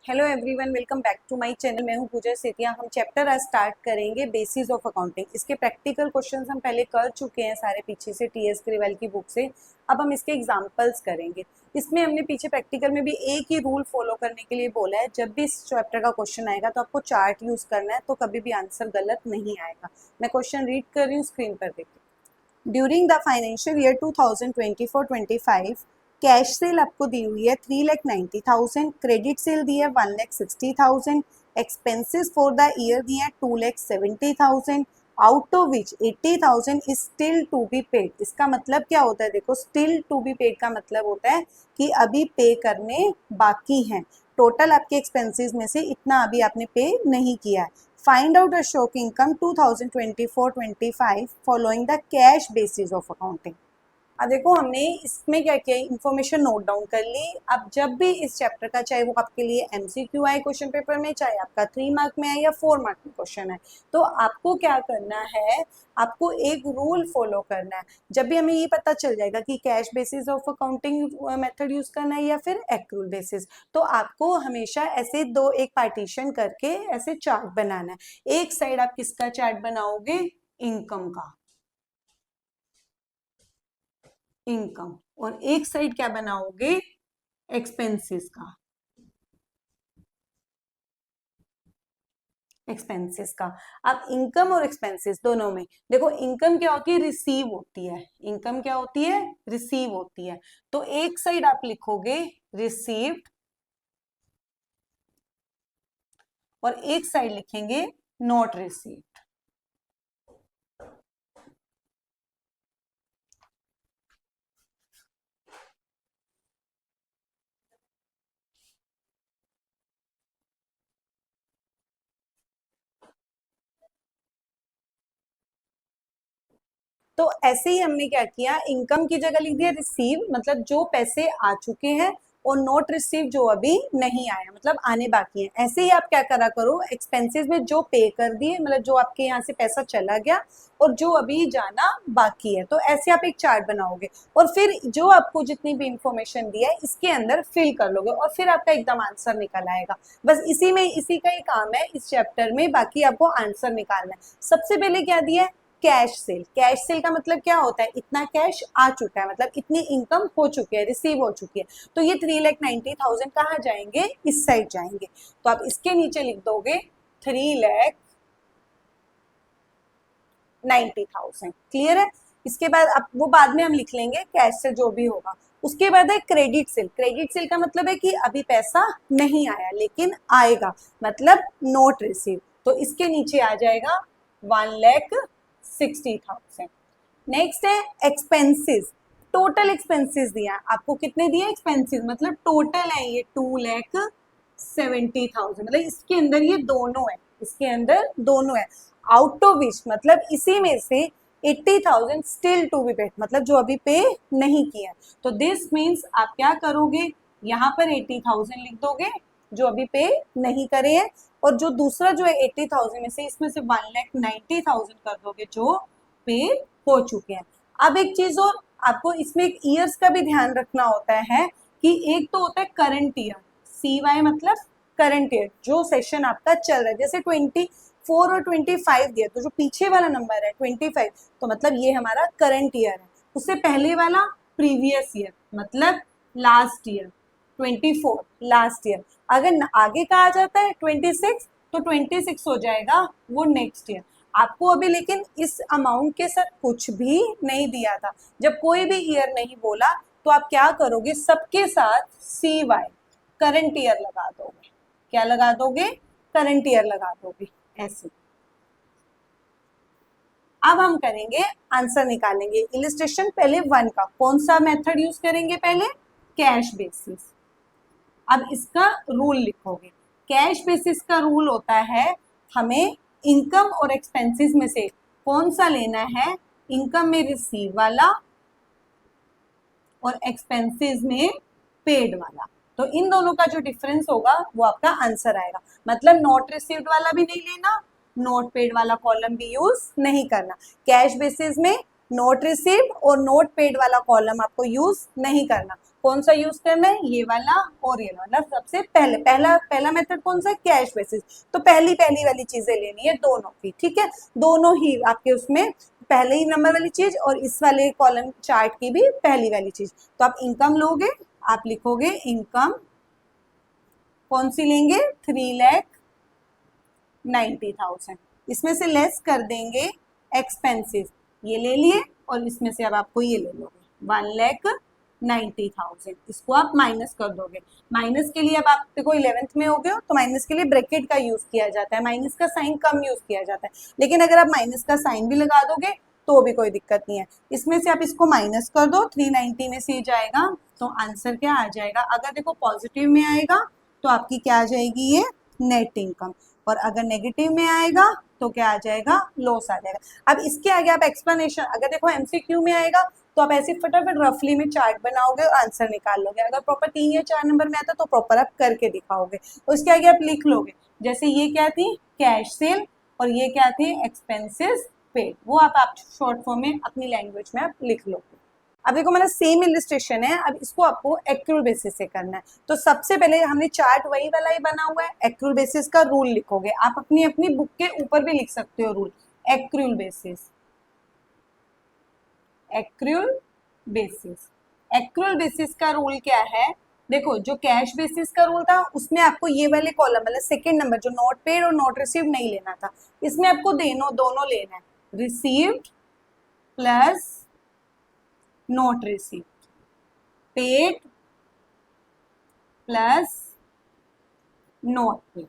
Hello everyone, welcome back to my channel. मैं हूं पूजा सेतिया। हम चैप्टर आज स्टार्ट करेंगे बेसिस ऑफ अकाउंटिंग। इसके प्रैक्टिकल क्वेश्चंस हम पहले कर चुके हैं सारे पीछे से टीएस ग्रेवाल की बुक से। अब हम इसके एग्जांपल्स करेंगे। इसमें हमने पीछे प्रैक्टिकल में भी एक ही रूल फॉलो करने के लिए बोला है। जब भी इस चैप्टर का क्वेश्चन आएगा तो आपको चार्ट यूज करना है, तो कभी भी आंसर गलत नहीं आएगा। मैं क्वेश्चन रीड कर रही हूँ, स्क्रीन पर देखिए। During the financial year 2024-25 cash cell आपको दी हुई है 3,90,000, क्रेडिट सेल दी है 1,60,000, एक्सपेंसेस फॉर द ईयर दिए हैं 2,70,000, out of which 80,000 is still to be paid. इसका मतलब क्या होता है? देखो, स्टिल टू बी पेड का मतलब होता है कि अभी पे करने बाकी हैं। टोटल आपके एक्सपेंसेस में से इतना अभी आपने पे नहीं किया है। Find out Ashok income 2024-25 following the cash basis of accounting. अब देखो, हमने इसमें क्या किया, इन्फॉर्मेशन नोट डाउन कर ली। अब जब भी इस चैप्टर का, चाहे वो आपके लिए एमसीक्यू आए क्वेश्चन पेपर में, चाहे आपका 3 मार्क में आए या 4 मार्क में क्वेश्चन है, तो आपको क्या करना है, आपको एक रूल फॉलो करना है। जब भी हमें ये पता चल जाएगा कि cash basis of accounting method use करना है या फिर एक्रूल बेसिस, तो आपको हमेशा ऐसे दो एक पार्टीशन करके ऐसे चार्ट बनाना है। एक साइड आप किसका चार्ट बनाओगे? इनकम का, इनकम, और एक साइड क्या बनाओगे? एक्सपेंसेस का, एक्सपेंसेस का। अब इनकम और एक्सपेंसेस दोनों में देखो, इनकम क्या होती है? रिसीव होती है। इनकम क्या होती है? रिसीव होती है। तो एक साइड आप लिखोगे रिसीव्ड और एक साइड लिखेंगे नॉट रिसीव्ड। तो ऐसे ही हमने क्या किया, इनकम की जगह लिख दिया रिसीव, मतलब जो पैसे आ चुके हैं, और नोट रिसीव जो अभी नहीं आया, मतलब आने बाकी है। ऐसे ही आप क्या करा करो, एक्सपेंसेस में जो पे कर दिए, मतलब जो आपके यहाँ से पैसा चला गया और जो अभी जाना बाकी है, तो ऐसे आप एक चार्ट बनाओगे और फिर जो आपको जितनी भी इंफॉर्मेशन दिया है इसके अंदर फिल कर लोगे और फिर आपका एकदम आंसर निकल आएगा। बस इसी का ही काम है इस चैप्टर में, बाकी आपको आंसर निकालना है। सबसे पहले क्या दिया है? Cash cell. कैश सेल का मतलब क्या होता है? इतना कैश आ चुका है, मतलब इतनी इनकम हो चुकी है, रिसीव हो चुकी है। तो ये 3,90,000 कहाँ जाएंगे? इस साइड जाएंगे। तो आप इसके नीचे लिख दोगे 3,90,000। क्लियर है? इसके बाद अब वो बाद में हम लिख लेंगे, कैश से जो भी होगा। उसके बाद है क्रेडिट सेल। क्रेडिट सेल का मतलब है कि अभी पैसा नहीं आया लेकिन आएगा, मतलब नोट रिसीव। तो इसके नीचे आ जाएगा 1,60,000। नेक्स्ट है एक्सपेंसेस। टोटल एक्सपेंसेस दिया है आपको। कितने दिए एक्सपेंसेस? मतलब टोटल है ये 2,70,000, मतलब इसके अंदर ये दोनों है, इसके अंदर दोनों है। आउट ऑफ विच मतलब इसी में से 80,000 स्टिल टू बी पेड, मतलब जो अभी पे नहीं किया। तो दिस मीन्स आप क्या करोगे, यहाँ पर 80,000 लिख दोगे जो अभी पे नहीं करे हैं, और जो दूसरा जो है 80,000 में से, इसमें से 1,90,000 कर दोगे जो पे हो चुके हैं। अब एक चीज और, आपको इसमें एक ईयर्स का भी ध्यान रखना होता है कि एक तो होता है करंट ईयर, CY मतलब करंट ईयर, जो सेशन आपका चल रहा है। जैसे 24 और 25 दिया, तो जो पीछे वाला नंबर है 25, तो मतलब ये हमारा करंट ईयर है। उससे पहले वाला प्रीवियस ईयर, मतलब लास्ट ईयर। 24 last year. अगर आगे का आ जाता है 26, तो 26 हो जाएगा वो नेक्स्ट ईयर। आपको अभी लेकिन इस अमाउंट के साथ कुछ भी नहीं दिया था। जब कोई भी ईयर नहीं बोला तो आप क्या करोगे, सबके साथ CY करंट ईयर लगा दोगे। क्या लगा दोगे? करंट ईयर लगा दोगे ऐसे। अब हम करेंगे आंसर निकालेंगे। इलिस्ट्रेशन पहले 1 का, कौन सा मेथड यूज करेंगे? पहले कैश बेसिस। अब इसका रूल लिखोगे। कैश बेसिस का रूल होता है, हमें इनकम और एक्सपेंसेस में से कौन सा लेना है? इनकम में रिसीव वाला और एक्सपेंसेस में पेड वाला। तो इन दोनों का जो डिफरेंस होगा वो आपका आंसर आएगा। मतलब नॉट रिसीव्ड वाला भी नहीं लेना, नोट पेड वाला कॉलम भी यूज नहीं करना। कैश बेसिस में नोट रिसीव्ड और नोट पेड वाला कॉलम आपको यूज नहीं करना। कौन सा यूज करना है, ये वाला और ये वाला। सबसे पहले पहला मेथड कौन सा है, कैश बेसिस। तो पहली वाली चीजें लेनी है दोनों की, ठीक है, दोनों ही आपके उसमें पहले ही नंबर वाली चीज और इस वाले कॉलम चार्ट की भी पहली वाली चीज। तो आप इनकम लोगे, आप लिखोगे इनकम कौन सी लेंगे, 3,90,000। इसमें से लेस कर देंगे एक्सपेंसेस, ये ले लिए, और इसमें से अब आपको ये ले लोगे 1,90,000। इसको आप माइनस कर दोगे। माइनस के लिए अब आप देखो 11th में हो गए हो, तो माइनस के लिए ब्रैकेट का यूज किया जाता है, माइनस का साइन कम यूज किया जाता है। लेकिन अगर आप माइनस का साइन भी लगा दोगे तो भी कोई दिक्कत नहीं है। इसमें से आप इसको माइनस कर दो, 390 में से जाएगा तो आंसर क्या आ जाएगा। अगर देखो पॉजिटिव में आएगा तो आपकी क्या आ जाएगी, ये नेट इनकम, और अगर नेगेटिव में आएगा तो क्या आ जाएगा, लॉस आ जाएगा। अब इसके आगे आप एक्सप्लेनेशन, अगर देखो एमसीक्यू में आएगा तो आप ऐसे फटाफट रफली में चार्ट बनाओगे और आंसर निकाल लोगे। अगर प्रॉपर 3 या 4 नंबर में आता तो प्रॉपर आप करके दिखाओगे। उसके आगे आप लिख लोगे, जैसे ये क्या थी, कैश सेल, और ये क्या थी, एक्सपेंसेस पेड। वो आप शॉर्ट फॉर्म में अपनी लैंग्वेज में आप लिख लोगे। अब देखो मेरा सेम इलिस्ट्रेशन है, अब इसको आपको एक्यूरेट बेसिस से करना है। तो सबसे पहले हमने चार्ट वही वाला ही बना हुआ है, एक्यूरेट बेसिस का रूल लिखोगे। आप अपनी अपनी बुक के ऊपर भी लिख सकते हो rule, accurate basis, accurate basis. Accurate basis का रूल क्या है, देखो जो कैश बेसिस का रूल था उसमें आपको ये वाले कॉलम मतलब सेकंड नंबर जो नॉट पेड और नॉट रिसीव्ड नहीं लेना था, इसमें आपको दोनों लेना है, received plus not received, paid plus not paid,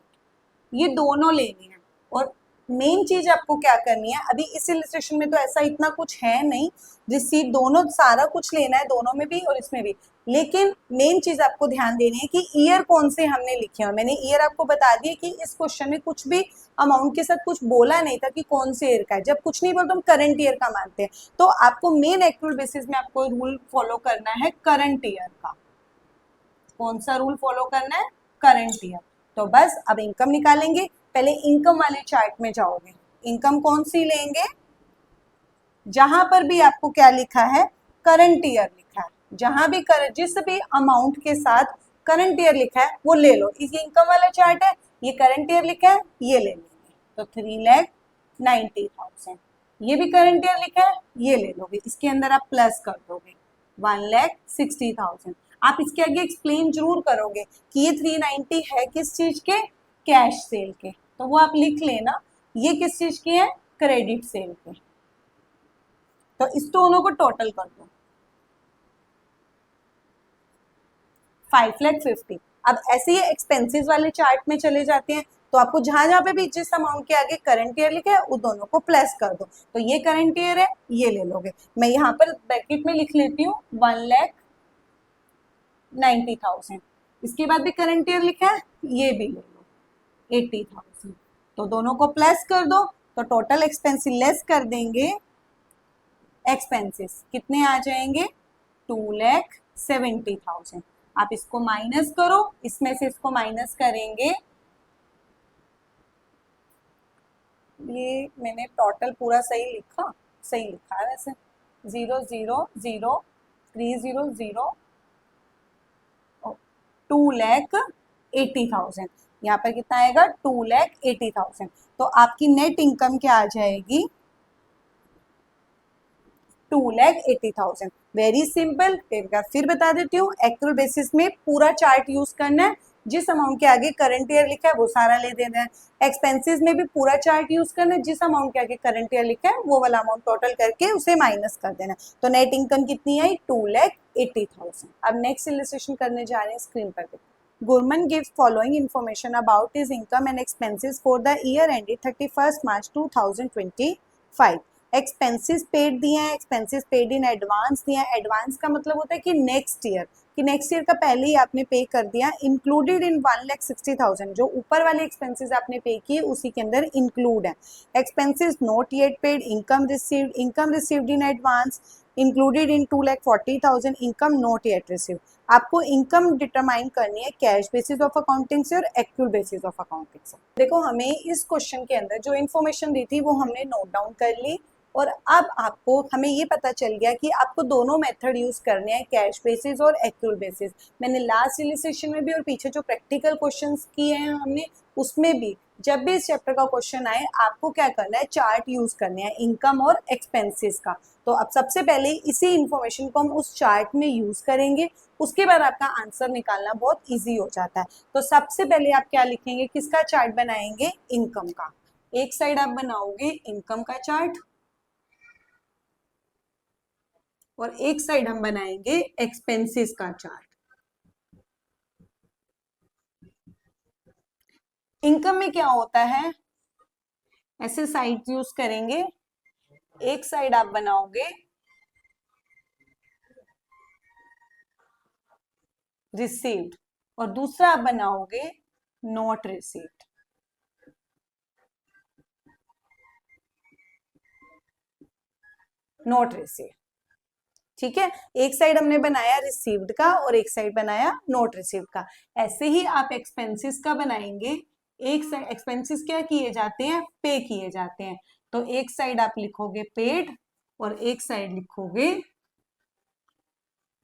ये दोनों लेने हैं। और मेन चीज आपको क्या करनी है, अभी इस इलिस्ट्रेशन में तो ऐसा इतना कुछ है नहीं, रिसीव दोनों सारा कुछ लेना है, दोनों में भी और इसमें भी। लेकिन मेन चीज आपको ध्यान देनी है कि ईयर कौन से हमने लिखे हैं। मैंने ईयर आपको बता दिया कि इस क्वेश्चन में कुछ भी अमाउंट के साथ कुछ बोला नहीं था कि कौन से ईयर का है। जब कुछ नहीं बोलते हम करंट ईयर का मानते हैं। तो आपको मेन एक्यूरेट बेसिस में आपको रूल फॉलो करना है करंट ईयर का। कौन सा रूल फॉलो करना है, करंट ईयर। तो बस अब इनकम निकालेंगे। पहले इनकम वाले चार्ट में जाओगे, इनकम कौन सी लेंगे, जहां पर भी आपको क्या लिखा है, करंट ईयर लिखा है, जहां भी जिस भी अमाउंट के साथ करंट ईयर लिखा है वो ले लो। इस इनकम वाला चार्ट है, ये करंट ईयर लिखा है, ये ले लेंगे। तो 3,90,000, ये भी करंट ईयर लिखा है, ये ले लोगे। इसके अंदर आप प्लस कर दोगे 1,60,000। आप इसके आगे एक्सप्लेन जरूर करोगे कि ये 390 है किस चीज के, कैश सेल के, तो वो आप लिख लेना। ये किस चीज के है, क्रेडिट सेल के। तो इस दोनों को टोटल कर दो 5,50,000। अब ऐसे ही एक्सपेंसेस वाले चार्ट में चले जाते हैं, तो आपको जहां जहां पे भी जिस अमाउंट के आगे करंट ईयर लिखा है उन दोनों को प्लस कर दो। तो ये करंट ईयर है, ये ले लोगे। मैं यहाँ पर ब्रैकेट में लिख लेती हूँ 1,90,000। इसके बाद भी करंट ईयर लिखा है, ये भी ले लो 80,000। तो दोनों को प्लस कर दो, तो टोटल एक्सपेंसिस लेस कर देंगे, एक्सपेंसेस कितने आ जाएंगे, 2,70,000। आप इसको माइनस करो, इसमें से इसको माइनस करेंगे, ये मैंने टोटल पूरा सही लिखा, सही लिखा है वैसे, 0,0,0,3,0,0 2,80,000। यहाँ पर कितना आएगा, 2,80,000। तो आपकी नेट इनकम क्या आ जाएगी, 2,80,000। Very simple. फिर बता देती हूँ, एक्यूरेट बेसिस में पूरा चार्ट यूज करना है, जिस अमाउंट के आगे करंट ईयर लिखा है वो सारा ले देना है। एक्सपेंसेस में भी पूरा चार्ट यूज करना है, जिस अमाउंट के आगे करंट ईयर लिखा है वो वाला अमाउंट टोटल करके उसे माइनस कर देना। तो नेट इनकम कितनी आई, 2,80,000। अब नेक्स्ट इलस्ट्रेशन करने जा रहे हैं, स्क्रीन पर देखो। Gurman gives following information about his income and expenses for the year ended 31st March 2025. Expenses paid दिए हैं, एक्सपेंसेस पेड इन एडवांस दिए हैं। एडवांस का मतलब होता है कि नेक्स्ट ईयर का पहले ही आपने पे कर दिया, इंक्लूडेड इन 1,60,000। जो ऊपर वाले एक्सपेंसेस आपने पे किए उसी के अंदर इंक्लूड है। Expenses not yet paid, income received in advance, included in 2,40,000, income not yet received. आपको इनकम डिटरमाइन करनी है कैश बेसिस ऑफ अकाउंटिंग से और एक्चुअल बेसिस ऑफ अकाउंटिंग से। देखो हमें इस क्वेश्चन के अंदर जो इन्फॉर्मेशन दी थी वो हमने नोट डाउन कर ली, और अब आपको हमें ये पता चल गया कि आपको दोनों मेथड यूज करने हैं, कैश बेसिस और एक्यूअल बेसिस। मैंने लास्ट इलिस्ट्रेशन में भी और पीछे जो प्रैक्टिकल क्वेश्चंस किए हैं हमने उसमें भी, जब भी इस चैप्टर का क्वेश्चन आए आपको क्या करना है, चार्ट यूज करने हैं इनकम और एक्सपेंसेस का। तो अब सबसे पहले इसी इंफॉर्मेशन को हम उस चार्ट में यूज करेंगे, उसके बाद आपका आंसर निकालना बहुत इजी हो जाता है। तो सबसे पहले आप क्या लिखेंगे, किसका चार्ट बनाएंगे, इनकम का। एक साइड आप बनाओगे इनकम का चार्ट और एक साइड हम बनाएंगे एक्सपेंसेस का चार्ट। इनकम में क्या होता है, ऐसे साइड यूज करेंगे, एक साइड आप बनाओगे रिसीव्ड और दूसरा आप बनाओगे नॉट रिसीव्ड। नॉट रिसीव्ड, ठीक है। एक साइड हमने बनाया रिसीव्ड का और एक साइड बनाया नॉट रिसीव्ड का। ऐसे ही आप एक्सपेंसेस का बनाएंगे, एक साइड एक्सपेंसेस क्या किए जाते हैं, पे किए जाते हैं। तो एक साइड आप लिखोगे पेड और एक साइड लिखोगे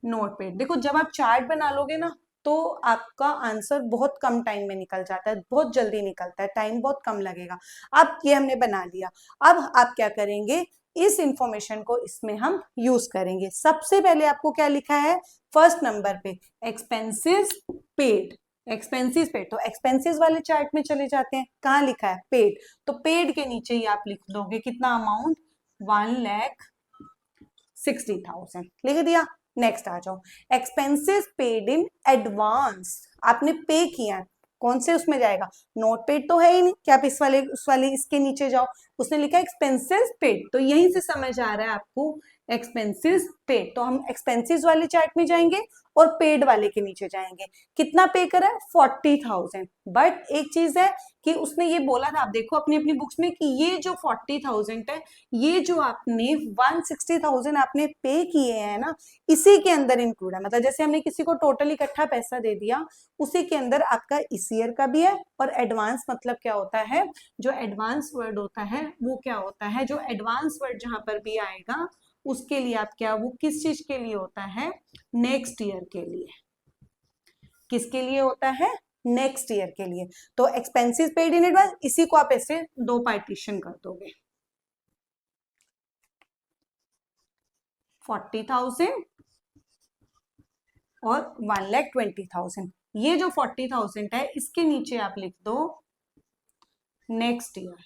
नोट पेड। देखो जब आप चार्ट बना लोगे ना तो आपका आंसर बहुत कम टाइम में निकल जाता है, बहुत जल्दी निकलता है, टाइम बहुत कम लगेगा। अब ये हमने बना लिया, अब आप क्या करेंगे, इस इंफॉर्मेशन को इसमें हम यूज करेंगे। सबसे पहले आपको क्या लिखा है, फर्स्ट नंबर पे एक्सपेंसेस पेड, एक्सपेंसेस पेड। तो एक्सपेंसेस वाले चार्ट में चले जाते हैं, कहाँ लिखा है, पेड। तो पेड के नीचे ही आप लिख दोगे कितना अमाउंट, 1,60,000 लिख दिया। नेक्स्ट आ जाओ, एक्सपेंसेस पेड इन एडवांस, आपने पे किया, कौन से उसमें जाएगा, नोट पेड तो है ही नहीं कि आप इस वाले उस वाले इसके नीचे जाओ, उसने लिखा एक्सपेंसेस पेड, तो यहीं से समझ आ रहा है आपको एक्सपेंसेस पेड। तो हम एक्सपेंसेस वाले चार्ट में जाएंगे और पेड वाले के नीचे जाएंगे। कितना पे करा है, 40,000। बट एक चीज है कि उसने ये बोला था, आप देखो अपनी अपनी बुक्स में, कि ये जो 40,000 है, ये जो आपने 160,000 आपने पे किए हैं ना, इसी के अंदर इंक्लूड है। मतलब जैसे हमने किसी को टोटल इकट्ठा पैसा दे दिया, उसी के अंदर आपका इस ईयर का भी है। और एडवांस मतलब क्या होता है, जो एडवांस वर्ड होता है वो क्या होता है, जो एडवांस वर्ड जहां पर भी आएगा उसके लिए आप क्या, वो किस चीज के लिए होता है, नेक्स्ट ईयर के लिए। किसके लिए होता है, नेक्स्ट ईयर के लिए। तो एक्सपेंसेस पेड इन एडवांस, इसी को आप ऐसे दो पार्टीशन कर दोगे, 40,000 और 1,20,000। ये जो 40,000 है इसके नीचे आप लिख दो नेक्स्ट ईयर।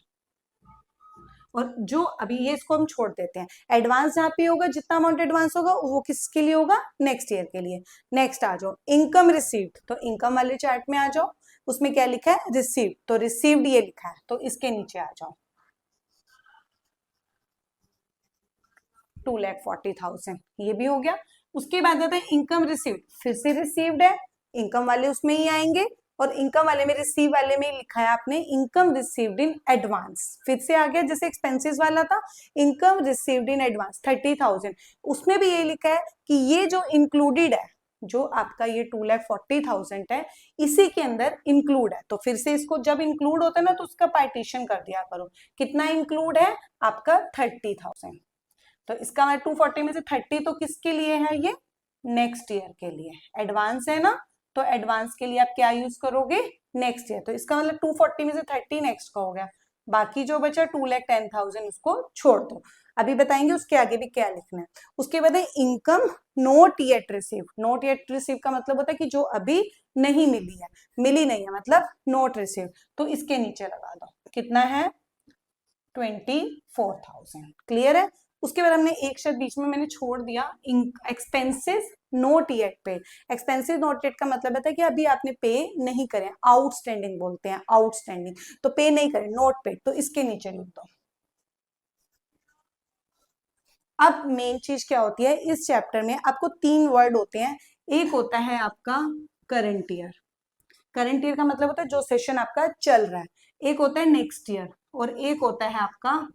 और जो अभी ये इसको हम छोड़ देते हैं, एडवांस जहां पे होगा, जितना अमाउंट एडवांस होगा वो किसके लिए होगा, नेक्स्ट ईयर के लिए। नेक्स्ट आ जाओ इनकम रिसीव्ड, तो इनकम वाले चार्ट में आ जाओ, उसमें क्या लिखा है, रिसीव्ड, तो रिसीव्ड ये लिखा है, तो इसके नीचे आ जाओ 2,40,000, ये भी हो गया। उसके बाद आता है इनकम रिसीव्ड, फिर से रिसीव्ड है, इनकम वाले उसमें ही आएंगे, और इनकम वाले में, रिसीव वाले में लिखा है आपने इनकम रिसीव्ड इन एडवांस, फिर से आ गया जैसे एक्सपेंसेस वाला था, इनकम रिसीव्ड इन एडवांस 30,000, उसमें भी ये लिखा है कि ये जो इंक्लूडेड है, जो आपका ये 2,40,000 है, इसी के अंदर इंक्लूड है। तो फिर से इसको जब इंक्लूड होता है ना तो उसका पार्टीशन कर दिया करो, कितना इंक्लूड है आपका 30,000। तो इसका मैं 240 में से 30 तो किसके लिए है, ये नेक्स्ट ईयर के लिए, एडवांस है ना, तो एडवांस के लिए आप क्या यूज करोगे, नेक्स्ट ईयर। तो इसका मतलब 240 में से 30 नेक्स्ट का हो गया, बाकी जो बचा 2,10,000 उसको छोड़ दो। अभी बताएंगे उसके आगे भी क्या लिखना है। उसके बाद है income note yet receive. Note yet receive का मतलब होता है कि जो अभी नहीं मिली है, मिली नहीं है मतलब नोट रिसीव, तो इसके नीचे लगा दो, कितना है 24,000। क्लियर है। उसके बाद हमने एक शब्द बीच में मैंने छोड़ दिया, एक्सपेंसेस नोट येट पे। एक्सपेंसेस नोट येट का मतलब होता है कि अभी आपने पे नहीं करे, आउटस्टैंडिंग बोलते हैं, आउटस्टैंडिंग, तो पे नहीं करे, नोट पे, तो इसके नीचे लिख दो। अब मेन चीज क्या होती है इस चैप्टर में, आपको तीन वर्ड होते हैं, एक होता है आपका करंट ईयर, करंट ईयर का मतलब होता है जो सेशन आपका चल रहा है, एक होता है नेक्स्ट ईयर और एक होता है आपका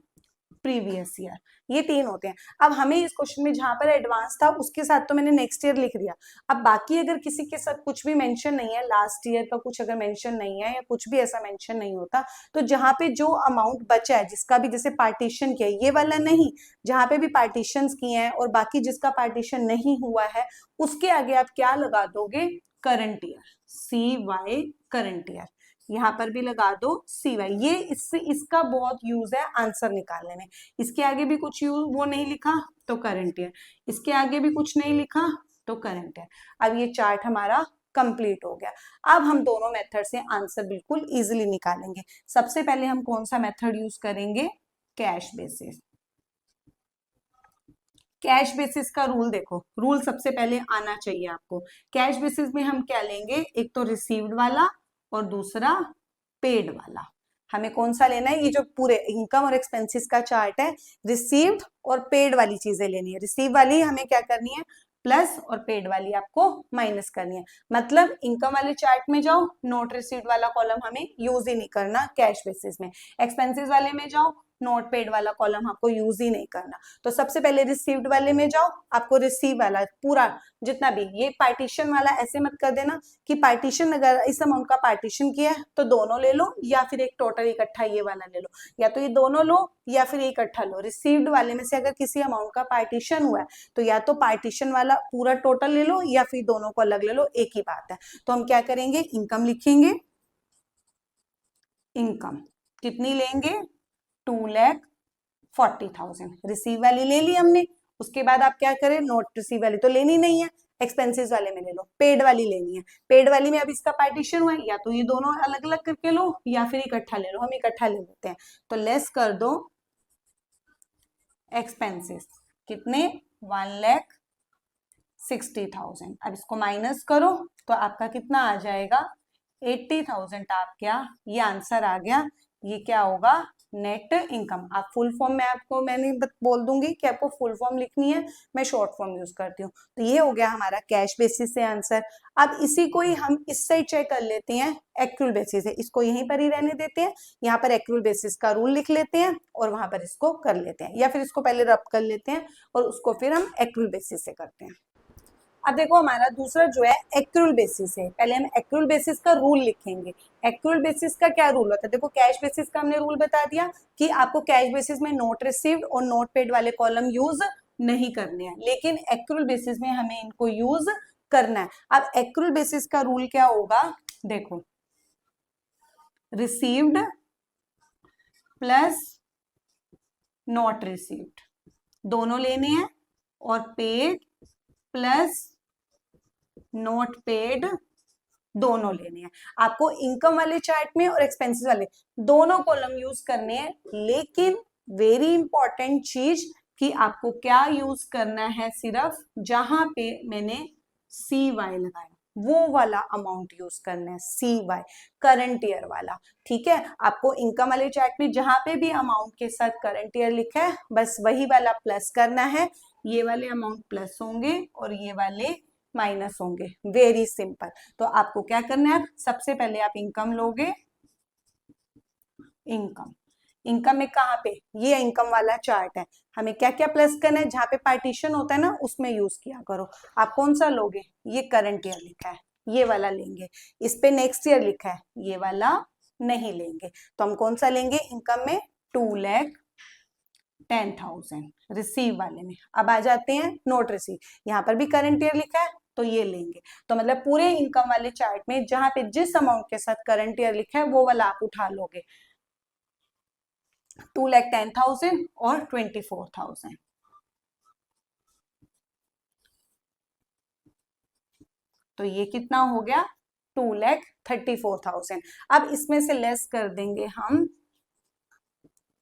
प्रीवियस ईयर, ये 3 होते हैं। अब हमें इस क्वेश्चन में जहां पर एडवांस था उसके साथ तो मैंने नेक्स्ट ईयर लिख दिया। अब बाकी अगर किसी के साथ कुछ भी मेंशन नहीं है, लास्ट ईयर का कुछ अगर मेंशन नहीं है या कुछ भी ऐसा मेंशन नहीं होता, तो जहां पे जो अमाउंट बचा है जिसका भी जैसे पार्टीशन किया है, ये वाला नहीं, जहां पे भी पार्टीशन किए हैं और बाकी जिसका पार्टीशन नहीं हुआ है उसके आगे आप क्या लगा दोगे, current year, CY current year. यहाँ पर भी लगा दो CY। ये इससे इसका बहुत यूज है आंसर निकालने में। इसके आगे भी कुछ यूज वो नहीं लिखा तो करंट ईयर, इसके आगे भी कुछ नहीं लिखा तो करंट ईयर। अब ये चार्ट हमारा कंप्लीट हो गया। अब हम दोनों मेथड से आंसर बिल्कुल इजीली निकालेंगे। सबसे पहले हम कौन सा मेथड यूज करेंगे, कैश बेसिस। कैश बेसिस का रूल देखो, रूल सबसे पहले आना चाहिए आपको। कैश बेसिस में हम क्या लेंगे, एक तो रिसीव्ड वाला और दूसरा पेड वाला। हमें कौन सा लेना है, ये जो पूरे इनकम और एक्सपेंसेस का चार्ट है, रिसीव्ड और पेड वाली चीजें लेनी है। रिसीव वाली हमें क्या करनी है, प्लस, और पेड वाली आपको माइनस करनी है। मतलब इनकम वाले चार्ट में जाओ, नोट रिसीव्ड वाला कॉलम हमें यूज ही नहीं करना कैश बेसिस में। एक्सपेंसेस वाले में जाओ, नोट पेड वाला कॉलम आपको यूज ही नहीं करना। तो सबसे पहले रिसीव्ड वाले में जाओ, आपको रिसीव वाला पूरा जितना भी, ये पार्टीशन वाला ऐसे मत कर देना कि पार्टीशन अगर इस अमाउंट का पार्टीशन किया है तो दोनों ले लो या फिर एक टोटल इकट्ठा ये वाला ले लो, या तो ये दोनों लो या फिर इकट्ठा लो। रिसीव्ड वाले में से अगर किसी अमाउंट का पार्टीशन हुआ है तो या तो पार्टीशन वाला पूरा टोटल ले लो या फिर दोनों को अलग ले लो, एक ही बात है। तो हम क्या करेंगे, इनकम लिखेंगे। इनकम कितनी लेंगे, 2,40,000। रिसीव वाली ले ली हमने, उसके बाद आप क्या करें, नोट रिसीव वाली तो लेनी नहीं है, एक्सपेंसेस वाले में ले लो। पेड वाली लेनी है, पेड वाली में अब इसका पार्टीशन हुआ है, या तो ये दोनों अलग अलग करके लो या फिर इकट्ठा ले लो। हम इकट्ठा ले लेते हैं, तो लेस कर दो एक्सपेंसेस, कितने, 1,60,000। अब इसको माइनस करो तो आपका कितना आ जाएगा, 80,000 आपका ये आंसर आ गया। ये क्या होगा, नेट इनकम। आप फुल फॉर्म में आपको मैंने बोल दूंगी कि आपको फुल फॉर्म लिखनी है, मैं शॉर्ट फॉर्म यूज करती हूँ। तो ये हो गया हमारा कैश बेसिस से आंसर। अब इसी को ही हम इस साइड चेक कर लेते हैं, एक्रूअल बेसिस है, इसको यहीं पर ही रहने देते हैं। यहाँ पर एक्रूअल बेसिस का रूल लिख लेते हैं और वहां पर इसको कर लेते हैं, या फिर इसको पहले रब कर लेते हैं और उसको फिर हम एक्रूअल बेसिस से करते हैं। अब देखो हमारा दूसरा जो है एक्रूअल बेसिस है। पहले हम एक्रूअल बेसिस का रूल लिखेंगे। एक्रूअल बेसिस का क्या रूल होता है, देखो कैश बेसिस का हमने रूल बता दिया कि आपको कैश बेसिस में नोट रिसीव्ड और नोट पेड वाले कॉलम यूज नहीं करने हैं, लेकिन एक्रूअल बेसिस में हमें इनको यूज करना है। अब एक्रूअल बेसिस का रूल क्या होगा, देखो रिसीव्ड प्लस नॉट रिसीव्ड दोनों लेने हैं, और पेड प्लस नोट पेड दोनों लेने हैं। आपको इनकम वाले चार्ट में और एक्सपेंसेस वाले दोनों कॉलम यूज करने हैं, लेकिन वेरी इंपॉर्टेंट चीज कि आपको क्या यूज करना है, सिर्फ जहां पे मैंने CY लगाया वो वाला अमाउंट यूज करना है, CY करंट ईयर वाला। ठीक है, आपको इनकम वाले चार्ट में जहां पे भी अमाउंट के साथ करंट ईयर लिखा है बस वही वाला प्लस करना है। ये वाले अमाउंट प्लस होंगे और ये वाले माइनस होंगे, वेरी सिंपल। तो आपको क्या करना है, सबसे पहले आप इनकम लोगे। इनकम, इनकम में कहाँ पे, ये इनकम वाला चार्ट है, हमें क्या क्या प्लस करना है, जहां पे पार्टीशन होता है ना उसमें यूज किया करो। आप कौन सा लोगे, ये करंट ईयर लिखा है ये वाला लेंगे, इस पे नेक्स्ट ईयर लिखा है ये वाला नहीं लेंगे। तो हम कौन सा लेंगे, इनकम में 2,10,000 रिसीव वाले में। अब आ जाते हैं नोट रिसीव, यहाँ पर भी करंट ईयर लिखा है तो ये लेंगे। तो मतलब पूरे इनकम वाले चार्ट में जहां पे जिस अमाउंट के साथ करंट ईयर लिखा है वो वाला आप उठा लोगे, 2,10,000 और 24,000। तो ये कितना हो गया, 2,34,000। अब इसमें से लेस कर देंगे हम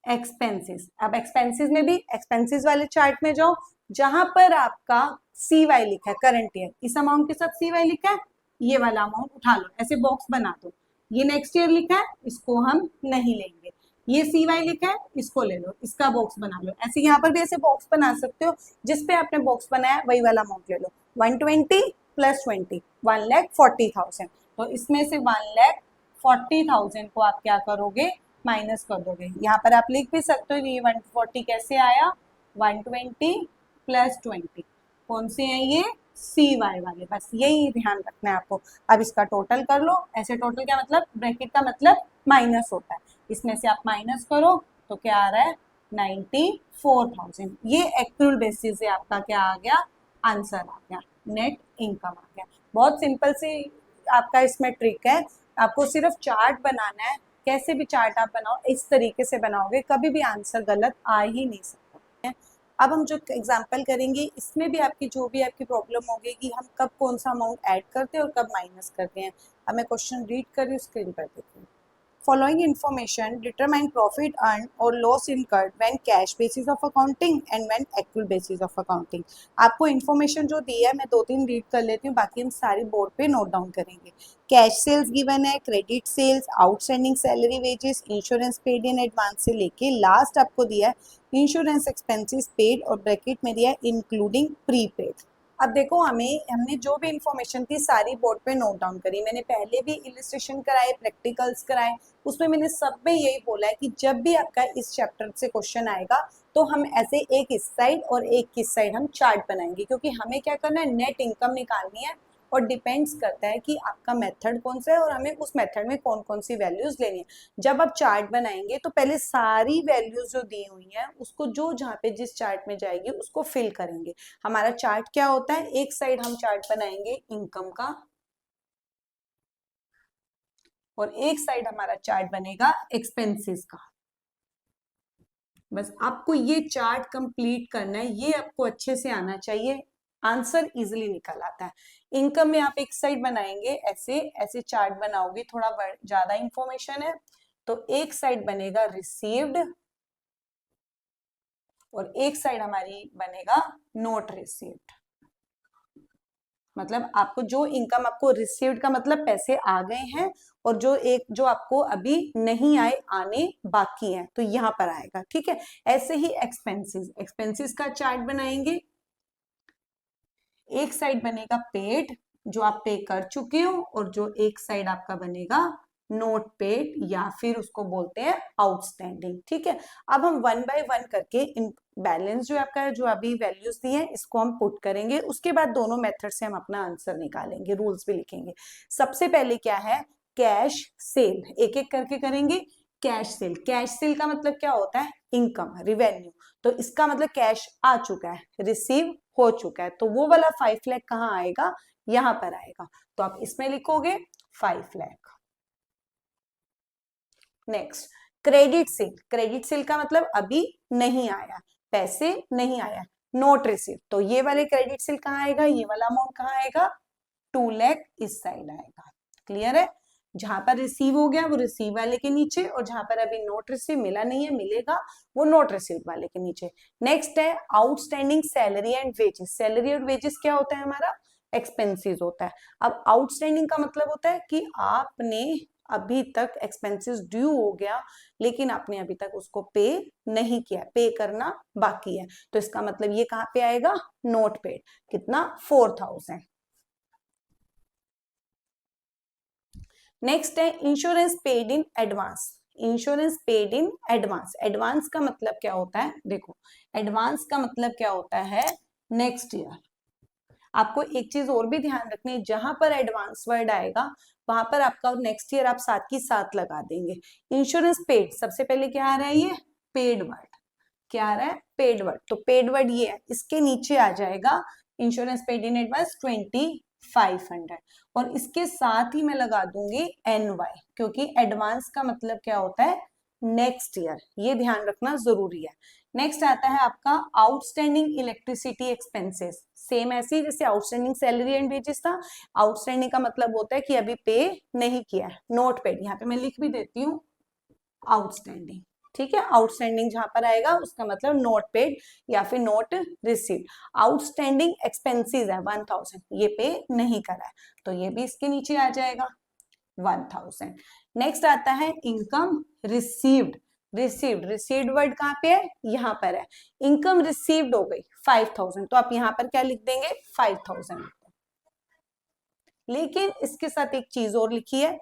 एक्सपेंसेस। अब एक्सपेंसेस में भी एक्सपेंसेस वाले चार्ट में जाओ, जहां पर आपका CY लिखा है करंट ईयर, इस अमाउंट के साथ CY लिखा है, ये वाला अमाउंट उठा लो, ऐसे बॉक्स बना दो। ये नेक्स्ट ईयर लिखा है इसको हम नहीं लेंगे, ये CY लिखा है इसको ले लो, इसका बॉक्स बना लो। ऐसे यहाँ पर भी ऐसे बॉक्स बना सकते हो, जिसपे आपने बॉक्स बनाया वही वाला अमाउंट ले लो। 120 प्लस 20 1,40,000। तो इसमें से 1,40,000 को आप क्या करोगे, माइनस कर दोगे। यहाँ पर आप लिख भी सकते हो ये 140 कैसे आया, 120 प्लस 20, कौन से हैं ये, सी वाई वाले, बस यही ध्यान रखना है आपको। अब इसका टोटल कर लो, ऐसे टोटल क्या मतलब, ब्रैकेट का मतलब माइनस होता है, इसमें से आप माइनस करो तो क्या आ रहा है 94,000। ये एक्चुअल बेसिस से आपका क्या आ गया, आंसर आ गया, नेट इनकम आ गया। बहुत सिंपल सी आपका इसमें ट्रिक है, आपको सिर्फ चार्ट बनाना है, कैसे भी चार्ट आप बनाओ इस तरीके से बनाओगे कभी भी आंसर गलत आ ही नहीं सकता है। अब हम जो एग्जांपल करेंगे इसमें भी आपकी जो भी आपकी प्रॉब्लम होगी कि हम कब कौन सा अमाउंट ऐड करते हैं और कब माइनस करते हैं। अब मैं क्वेश्चन रीड कर रही हूँ, स्क्रीन पर देखिए। Following information determine profit earned or loss incurred when cash basis of accounting and when actual basis of accounting। आपको इन्फॉर्मेशन जो दी है मैं 2-3 रीड कर लेती हूँ, बाकी हम सारी बोर्ड पे नोट डाउन करेंगे। कैश सेल्स गिवन है, credit sales, outstanding salary wages, insurance paid in advance से लेके लास्ट आपको दिया है इंश्योरेंस एक्सपेंसेस पेड और ब्रैकेट में दिया है इंक्लूडिंग प्रीपेड। अब देखो हमने जो भी इंफॉर्मेशन थी सारी बोर्ड पे नोट डाउन करी, मैंने पहले भी इलिस्ट्रेशन कराए, प्रैक्टिकल्स कराए, उसमें मैंने सब में यही बोला है कि जब भी आपका इस चैप्टर से क्वेश्चन आएगा तो हम ऐसे एक इस साइड और एक इस साइड हम चार्ट बनाएंगे, क्योंकि हमें क्या करना है, नेट इनकम निकालनी है और डिपेंड्स करता है कि आपका मेथड कौन सा है और हमें उस मेथड में कौन कौन सी वैल्यूज लेनी है। जब आप चार्ट बनाएंगे तो पहले सारी वैल्यूज जो दी हुई हैं उसको जो जहाँ पे जिस चार्ट में जाएगी उसको फिल करेंगे। हमारा चार्ट क्या होता है, एक साइड हम चार्ट बनाएंगे इनकम का और एक साइड हमारा चार्ट बनेगा एक्सपेंसेस का। बस आपको ये चार्ट कंप्लीट करना है, ये आपको अच्छे से आना चाहिए, आंसर इजीली निकल आता है। इनकम में आप एक साइड बनाएंगे, ऐसे ऐसे चार्ट बनाओगे, थोड़ा ज्यादा इंफॉर्मेशन है तो एक साइड बनेगा रिसीव्ड और एक साइड हमारी बनेगा नोट रिसीव्ड। मतलब आपको जो इनकम आपको रिसीव्ड का मतलब पैसे आ गए हैं और जो एक जो आपको अभी नहीं आए, आने बाकी हैं, तो यहां पर आएगा, ठीक है। ऐसे ही एक्सपेंसेस, एक्सपेंसेस का चार्ट बनाएंगे, एक साइड बनेगा पेड जो आप पे कर चुके हो और जो एक साइड आपका बनेगा नोट पेड या फिर उसको बोलते हैं आउटस्टैंडिंग, ठीक है। अब हम वन बाय वन करके इन बैलेंस जो आपका है, जो अभी वैल्यूज दी है, इसको हम पुट करेंगे, उसके बाद दोनों मेथड से हम अपना आंसर निकालेंगे, रूल्स भी लिखेंगे। सबसे पहले क्या है, कैश सेल, एक एक करके करेंगे। कैश सेल, कैश सेल का मतलब क्या होता है, इनकम, रिवेन्यू, तो इसका मतलब कैश आ चुका है, रिसीव हो चुका है, तो वो वाला 5 लाख कहाँ आएगा, यहां पर आएगा, तो आप इसमें लिखोगे 5 lakh. Next credit sale, credit sale का मतलब अभी नहीं आया, पैसे नहीं आया, नोट रिसीव, तो ये वाले क्रेडिट सेल कहाँ आएगा, ये वाला अमाउंट कहाँ आएगा, 2 लाख इस साइड आएगा। क्लियर है, जहां पर रिसीव हो गया वो रिसीव वाले के नीचे और जहां पर अभी नोट रिसीव मिला नहीं है, मिलेगा वो नोट रिसीव वाले के नीचे। नेक्स्ट है outstanding salary and wages, salary और वेजेस क्या होता है हमारा, एक्सपेंसेस होता है। अब आउटस्टैंडिंग का मतलब होता है कि आपने अभी तक एक्सपेंसेस ड्यू हो गया लेकिन आपने अभी तक उसको पे नहीं किया, पे करना बाकी है, तो इसका मतलब ये कहां पे आएगा, नोट पेड, कितना 4,000। नेक्स्ट है insurance paid in advance, insurance paid in advance, advance का मतलब क्या होता है, देखो एडवांस का मतलब क्या होता है, नेक्स्ट ईयर। आपको एक चीज और भी ध्यान रखनी है, जहां पर एडवांस वर्ड आएगा वहां पर आपका नेक्स्ट ईयर आप साथ की साथ लगा देंगे। इंश्योरेंस पेड, सबसे पहले क्या आ रहा है, ये पेड वर्ड, क्या आ रहा है, पेड वर्ड, तो पेड वर्ड ये है, इसके नीचे आ जाएगा इंश्योरेंस पेड इन एडवांस 2500 और इसके साथ ही मैं लगा दूंगी NY, क्योंकि एडवांस का मतलब क्या होता है, नेक्स्ट ईयर, ये ध्यान रखना जरूरी है। नेक्स्ट आता है आपका आउटस्टैंडिंग इलेक्ट्रिसिटी एक्सपेंसेस, सेम ऐसे ही जैसे आउटस्टैंडिंग सैलरी एंड वेजेस था, आउटस्टैंडिंग का मतलब होता है कि अभी पे नहीं किया है, नोट पेड, यहाँ पे मैं लिख भी देती हूँ आउटस्टैंडिंग, ठीक है। आउटस्टैंडिंग जहां पर आएगा उसका मतलब नोट पेड या फिर नोट रिसीव। आउटस्टैंडिंग एक्सपेंसेस है 1000, ये पे नहीं करा है तो ये भी इसके नीचे आ जाएगा 1000। नेक्स्ट आता है income received, received, received word कहाँ पे है, यहाँ पर है, इनकम रिसीव्ड हो गई 5000, तो आप यहाँ पर क्या लिख देंगे 5000। लेकिन इसके साथ एक चीज और लिखी है,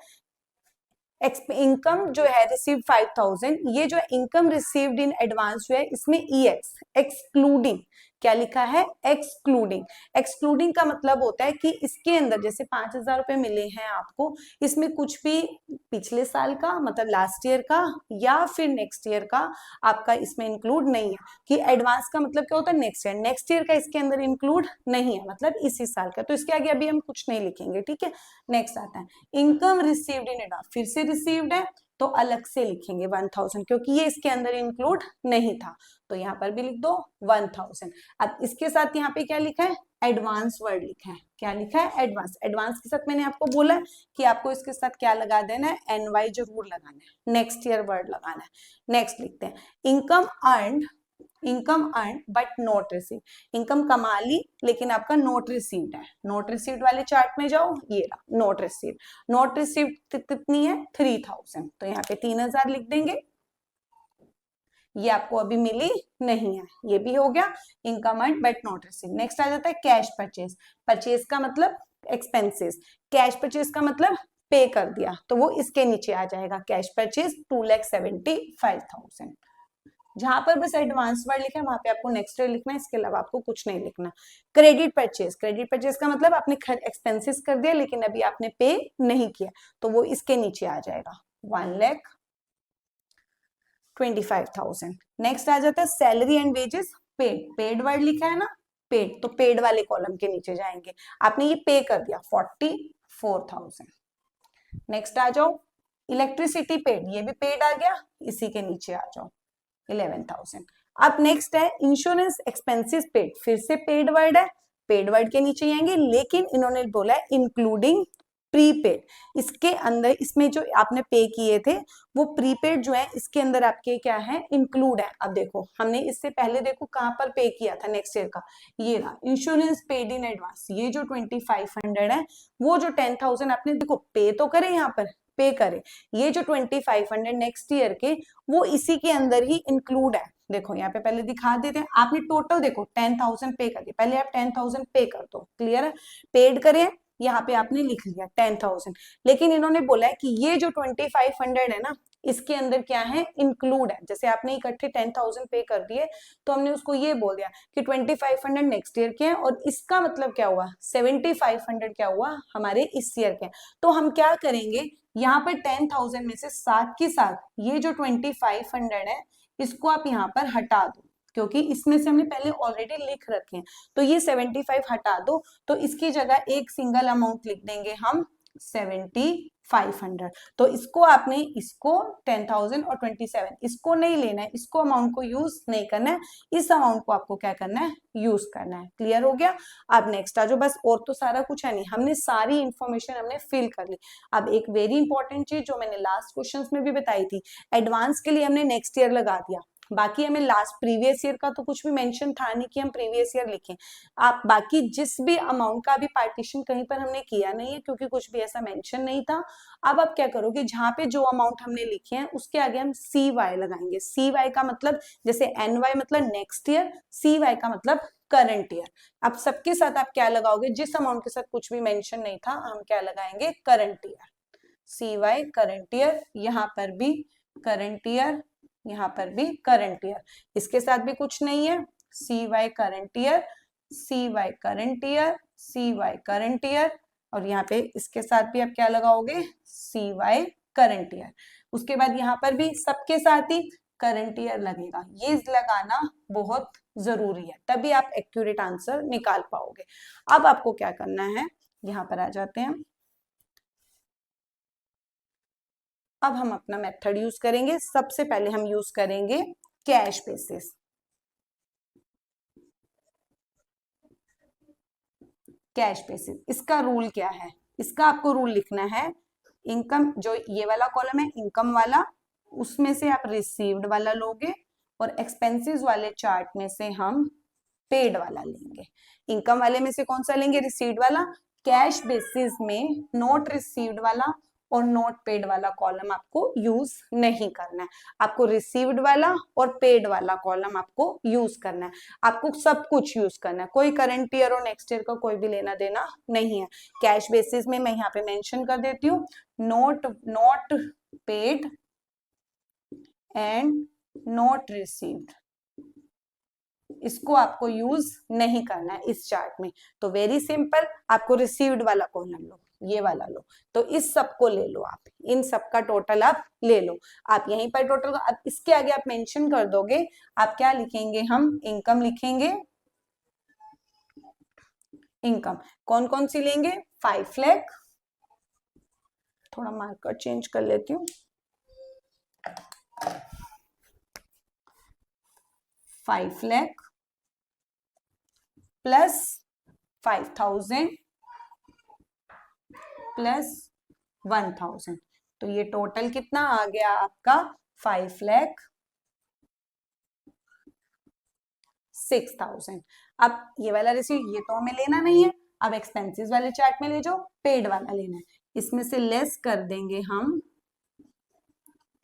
इनकम जो है रिसीव्ड 5000, ये जो इनकम रिसीव्ड इन एडवांस जो है इसमें EX एक्सक्लूडिंग, क्या लिखा है, एक्सक्लूडिंग। एक्सक्लूडिंग का मतलब होता है कि इसके अंदर जैसे 5000 रुपए मिले हैं आपको, इसमें कुछ भी पिछले साल का मतलब लास्ट ईयर का या फिर नेक्स्ट ईयर का आपका इसमें इंक्लूड नहीं है। कि एडवांस का मतलब क्या होता है, नेक्स्ट ईयर, नेक्स्ट ईयर का इसके अंदर इंक्लूड नहीं है, मतलब इसी साल का। तो इसके आगे अभी हम कुछ नहीं लिखेंगे, ठीक है। नेक्स्ट आता है इनकम रिसीव्ड इन एडवांस, फिर से रिसीव्ड है तो अलग से लिखेंगे 1000, क्योंकि ये इसके अंदर इंक्लूड नहीं था, तो यहाँ पर भी लिख दो 1000। अब इसके साथ यहाँ पे क्या लिखा है, एडवांस वर्ड लिखा है, क्या लिखा है, एडवांस। एडवांस के साथ मैंने आपको बोला कि आपको इसके साथ क्या लगा देना है, NY जरूर लगाना है, नेक्स्ट ईयर वर्ड लगाना है। नेक्स्ट लिखते हैं income earn, income earn but not receive, income कमा ली लेकिन आपका नॉट रिसीव्ड है। नॉट रिसीव्ड वाले चार्ट में जाओ, ये रहा नॉट रिसीव्ड। नॉट रिसीव्ड कितनी है, 3000, तो यहाँ पे 3000 लिख देंगे, ये आपको अभी मिली नहीं है, ये भी हो गया income earn but not receive. Next आ जाता है कैश परचेज। परचेज का मतलब एक्सपेंसेस, कैश परचेज का मतलब पे कर दिया, तो वो इसके नीचे आ जाएगा, कैश परचेज 2,75,000। जहां पर बस एडवांस वर्ड लिखा है वहां पे आपको नेक्स्ट ईयर लिखना है, इसके अलावा आपको कुछ नहीं लिखना। क्रेडिट परचेज, क्रेडिट परचेज का मतलब आपने एक्सपेंसेस कर दिया लेकिन अभी आपने पे नहीं किया, तो वो इसके नीचे आ जाएगा 1,25,000। नेक्स्ट आ जाता है salary and wages paid, paid word लिखा है ना, पेड, तो पेड वाले कॉलम के नीचे जाएंगे, आपने ये पे कर दिया 44,000। नेक्स्ट आ जाओ इलेक्ट्रिसिटी पेड, ये भी पेड आ गया, इसी के नीचे आ जाओ 11,000। अब नेक्स्ट है इंश्योरेंस एक्सपेंसेस पेड, फिर से पेड वर्ड है, पेड वर्ड के नीचे आएंगे, लेकिन इन्होंने बोला है इंक्लूडिंग प्रीपेड, इसके अंदर इसमें जो आपने पे किए थे वो प्रीपेड जो है इसके अंदर आपके क्या है, इंक्लूड है। अब देखो हमने इससे पहले देखो कहां पर पे किया था नेक्स्ट ईयर का, ये रहा इंश्योरेंस पेड इन एडवांस, ये जो 2500 है, वो जो 10,000 आपने देखो पे तो करे, यहाँ पर पे करे, ये जो 2500 नेक्स्ट ईयर के वो इसी के अंदर ही इंक्लूड है। देखो यहाँ पे पहले दिखा देते हैं, आपने टोटल देखो 10,000 पे कर दिया, पहले आप 10,000 पे कर दो, क्लियर है, पेड करें, यहाँ पे आपने लिख लिया 10,000, लेकिन इन्होंने बोला है कि ये जो 2500 है ना, इसके अंदर क्या है, इंक्लूड है। जैसे आपने इकट्ठे 10,000 पे कर दिए तो हमने उसको ये बोल दिया कि 2500 नेक्स्ट ईयर के हैं, और इसका मतलब क्या हुआ, 7500 क्या हुआ, हमारे इस ईयर के हैं। तो हम क्या करेंगे, यहाँ पर 10,000 में से साथ के साथ ये जो 2500 है इसको आप यहाँ पर हटा दो, क्योंकि इसमें से हमने पहले ऑलरेडी लिख रखे हैं, तो ये 75 हटा दो, तो इसकी जगह एक सिंगल अमाउंट लिख देंगे हम 7500। तो इसको आपने, इसको 10,000 और 27 इसको नहीं लेना है, इसको अमाउंट को यूज नहीं करना है, इस अमाउंट को आपको क्या करना है, यूज करना है। क्लियर हो गया। अब नेक्स्ट आ जो, बस और तो सारा कुछ है नहीं, हमने सारी इंफॉर्मेशन हमने फिल कर ली। अब एक वेरी इंपॉर्टेंट चीज जो मैंने लास्ट क्वेश्चंस में भी बताई थी, एडवांस के लिए हमने नेक्स्ट ईयर लगा दिया, बाकी हमें लास्ट प्रीवियस ईयर का तो कुछ भी मेंशन था नहीं कि हम प्रीवियस ईयर लिखें। आप बाकी जिस भी अमाउंट का भी पार्टीशन कहीं पर हमने किया नहीं है, क्योंकि कुछ भी ऐसा मेंशन नहीं था। अब आप क्या करोगे, जहां पे जो अमाउंट हमने लिखे हैं उसके आगे हम CY लगाएंगे। CY का मतलब जैसे NY मतलब नेक्स्ट ईयर, CY का मतलब करंट ईयर। अब सबके साथ आप क्या लगाओगे, जिस अमाउंट के साथ कुछ भी मेंशन नहीं था हम क्या लगाएंगे, current year, CY current year, यहाँ पर भी करंट ईयर, यहाँ पर भी करंट ईयर, इसके साथ भी कुछ नहीं है, CY current year, CY current year, CY current year, और यहाँ पे इसके साथ भी आप क्या लगाओगे, CY करंट ईयर। उसके बाद यहाँ पर भी सबके साथ ही करंट ईयर लगेगा, ये लगाना बहुत जरूरी है, तभी आप एक्यूरेट आंसर निकाल पाओगे। अब आपको क्या करना है, यहाँ पर आ जाते हैं, अब हम अपना मेथड यूज करेंगे। सबसे पहले हम यूज करेंगे कैश बेसिस। कैश बेसिस, इसका रूल क्या है, इसका आपको रूल लिखना है, इनकम जो ये वाला कॉलम है इनकम वाला, उसमें से आप रिसीव्ड वाला लोगे, और एक्सपेंसेस वाले चार्ट में से हम पेड वाला लेंगे। इनकम वाले में से कौन सा लेंगे, रिसीव्ड वाला। कैश बेसिस में नॉट रिसीव्ड वाला और नॉट पेड वाला कॉलम आपको यूज नहीं करना है, आपको रिसीव्ड वाला और पेड वाला कॉलम आपको यूज करना है। आपको सब कुछ यूज करना है, कोई करंट ईयर और नेक्स्ट ईयर का कोई भी लेना देना नहीं है। कैश बेसिस में मैं यहाँ पे मेंशन कर देती हूँ, not paid and not received, इसको आपको यूज नहीं करना है इस चार्ट में। तो वेरी सिंपल, आपको रिसीव्ड वाला कॉलम लो, ये वाला लो, तो इस सब को ले लो आप, इन सब का टोटल आप ले लो। आप यहीं पर टोटल, अब इसके आगे आप मेंशन कर दोगे, आप क्या लिखेंगे, हम इनकम लिखेंगे। इनकम कौन कौन सी लेंगे, 5 लाख, थोड़ा मार्कर चेंज कर लेती हूँ, 5 लाख प्लस 5000 प्लस 1000, तो ये टोटल कितना आ गया आपका, 5,06,000। अब ये वाला रिसीव, ये तो हमें लेना नहीं है, अब एक्सपेंसेस वाले चार्ट में ले जाओ, पेड वाला लेना है, इसमें से लेस कर देंगे हम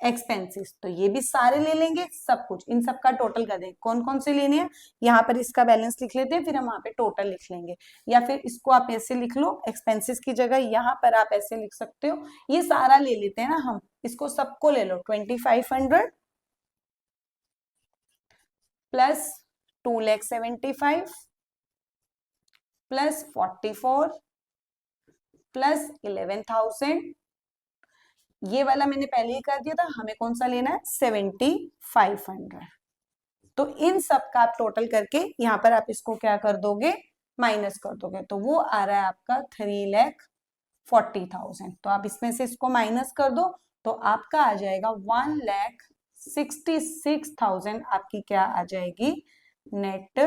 एक्सपेंसेस, तो ये भी सारे ले लेंगे, सब कुछ इन सब का टोटल कर देंगे। कौन कौन से लेने हैं, यहाँ पर इसका बैलेंस लिख लेते हैं, फिर हम वहां पे टोटल लिख लेंगे, या फिर इसको आप ऐसे लिख लो, एक्सपेंसेस की जगह यहाँ पर आप ऐसे लिख सकते हो। ये सारा ले लेते हैं ना हम, इसको सबको ले लो, 2500 प्लस 2,75,000 प्लस 44 प्लस 11,000, ये वाला मैंने पहले ही कर दिया था, हमें कौन सा लेना है, 7,500। तो इन सब का आप टोटल करके यहाँ पर आप इसको क्या कर दोगे, माइनस कर दोगे, तो वो आ रहा है आपका 3,40,000। तो आप इसमें से इसको माइनस कर दो, तो आपका आ जाएगा 1,66,000, आपकी क्या आ जाएगी, नेट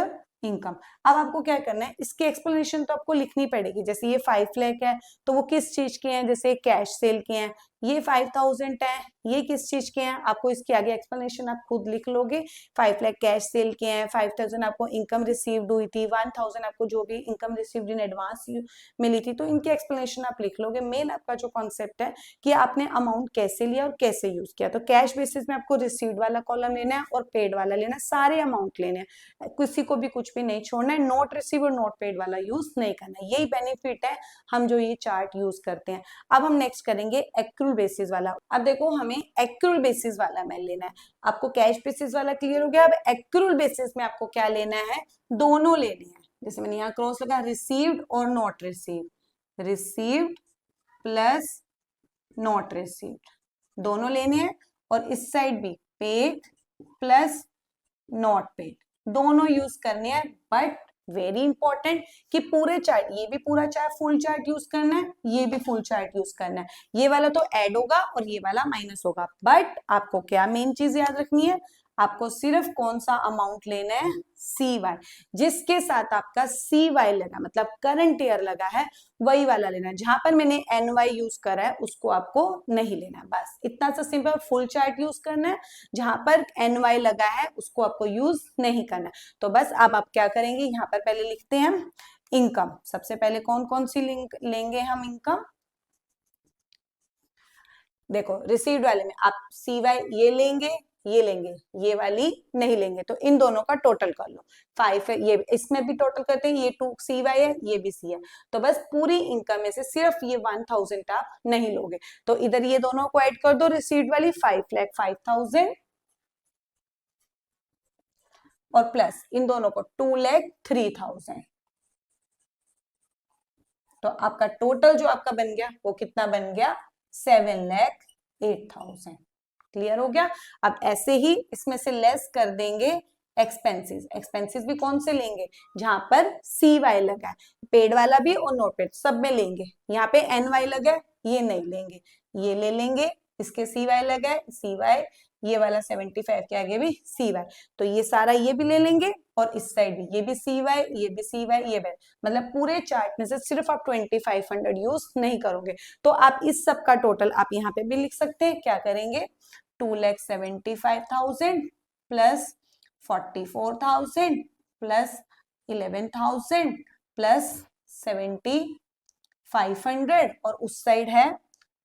इनकम। अब आपको क्या करना है, इसकी एक्सप्लेनेशन तो आपको लिखनी पड़ेगी। जैसे ये 5 लाख है, तो वो किस चीज के हैं, जैसे कैश सेल के हैं, ये 5,000 है, ये किस चीज के हैं, आपको इसके आगे एक्सप्लेनेशन आप खुद लिख लोगे। 5 लाख कैश सेल के हैं, 5,000 आपको इनकम रिसीव्ड हुई थी, 1,000 आपको जो भी इनकम रिसीव्ड इन एडवांस मिली थी, तो इनकी एक्सप्लेनेशन आप लिख लोगे। मेन आपका जो कॉन्सेप्ट है कि आपने अमाउंट कैसे लिया और कैसे यूज किया। तो कैश बेसिस में आपको रिसीव्ड वाला कॉलम लेना है और पेड वाला लेना है, सारे अमाउंट लेने हैं, किसी को भी कुछ भी नहीं छोड़ना है। नोट रिसीव और नोट पेड वाला यूज नहीं करना है, यही बेनिफिट है हम जो ये चार्ट यूज करते हैं। अब हम नेक्स्ट करेंगे एक्रूल बेसिस वाला। अब देखो हमें एक्रूल बेसिस वाला में लेना है, आपको कैश बेसिस वाला क्लियर हो गया। अब एक्रूल बेसिस में आपको क्या लेना है, दोनों लेने हैं। जैसे मैंने यहाँ क्रॉस लगा, रिसीव्ड और not received, received plus not received, दोनों लेने हैं। और इस साइड भी पेड प्लस नॉट पेड, दोनों यूज करने हैं। बट वेरी इंपॉर्टेंट कि पूरे चार्ट, ये भी पूरा चार्ट फुल चार्ट यूज करना है, ये भी फुल चार्ट यूज करना है। ये वाला तो ऐड होगा और ये वाला माइनस होगा। बट आपको क्या मेन चीज याद रखनी है, आपको सिर्फ कौन सा अमाउंट लेना है, CY, जिसके साथ आपका CY लगा मतलब करंट ईयर लगा है, वही वाला लेना है। जहां पर मैंने NY यूज करा है उसको आपको नहीं लेना है, बस इतना सा सिंपल। फुल चार्ट यूज करना है, जहां पर NY लगा है उसको आपको यूज नहीं करना है। तो बस अब आप क्या करेंगे, यहाँ पर पहले लिखते हैं इनकम। सबसे पहले कौन कौन सी लिंक लेंगे हम इनकम, देखो रिसीव्ड वाले में आप CY ये लेंगे, ये लेंगे, ये वाली नहीं लेंगे, तो इन दोनों का टोटल कर लो। 5 है, ये इसमें भी टोटल करते हैं, ये 2 CY है, ये भी C है। तो बस पूरी इनकम में से सिर्फ ये 1,000 आप नहीं लोगे, तो इधर ये दोनों को ऐड कर दो। रिसीव्ड वाली 5,05,000 और प्लस इन दोनों को 2,03,000, तो आपका टोटल जो आपका बन गया वो कितना बन गया, 7,08,000। क्लियर हो गया। अब ऐसे ही इसमें से लेस कर देंगे एक्सपेंसेस। एक्सपेंसेस भी कौन से लेंगे, जहां पर CY लगा है, पेड वाला भी और नॉट पेड सब में लेंगे। यहाँ पे NY लगा है, ये नहीं लेंगे, ये ले लेंगे। इसके CY लगा है, CY, ये वाला 75 के आगे भी CY, तो ये सारा ये भी ले लेंगे। और इस साइड भी ये भी CY, ये भी CY, ये भी, मतलब पूरे चार्ट में से सिर्फ आप 2500 यूज नहीं करोगे। तो आप इस सब का टोटल आप यहाँ पे भी लिख सकते हैं। क्या करेंगे, 2,75,000 प्लस 44,000 प्लस 11,000 प्लस 7,500 और उस साइड है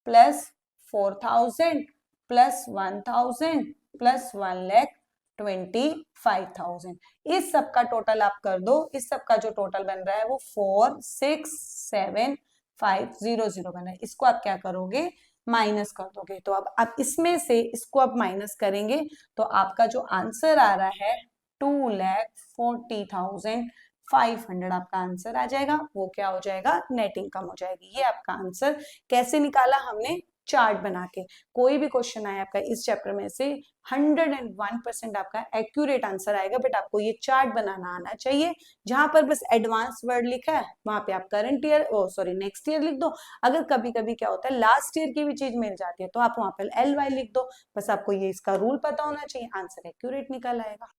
प्लस 4,000 प्लस 1,000 प्लस 1,25,000। इस सब का टोटल आप कर दो। इस सब का जो टोटल बन रहा है वो 4,6,7,5,0,0 बन रहा है। इसको आप क्या करोगे, माइनस कर दोगे। तो अब आप इसमें से इसको अब माइनस करेंगे तो आपका जो आंसर आ रहा है 2,40,500 आपका आंसर आ जाएगा। वो क्या हो जाएगा, नेट इनकम हो जाएगी। ये आपका आंसर कैसे निकाला हमने, चार्ट बना के। कोई भी क्वेश्चन आए आपका इस चैप्टर में से 101% आपका एक्यूरेट आंसर आएगा, बट आपको ये चार्ट बनाना आना चाहिए। जहां पर बस एडवांस वर्ड लिखा है वहां पे आप करंट ईयर नेक्स्ट ईयर लिख दो। अगर कभी कभी क्या होता है लास्ट ईयर की भी चीज मिल जाती है तो आप वहां पर LY लिख दो। बस आपको ये इसका रूल पता होना चाहिए, आंसर एक्यूरेट निकल आएगा।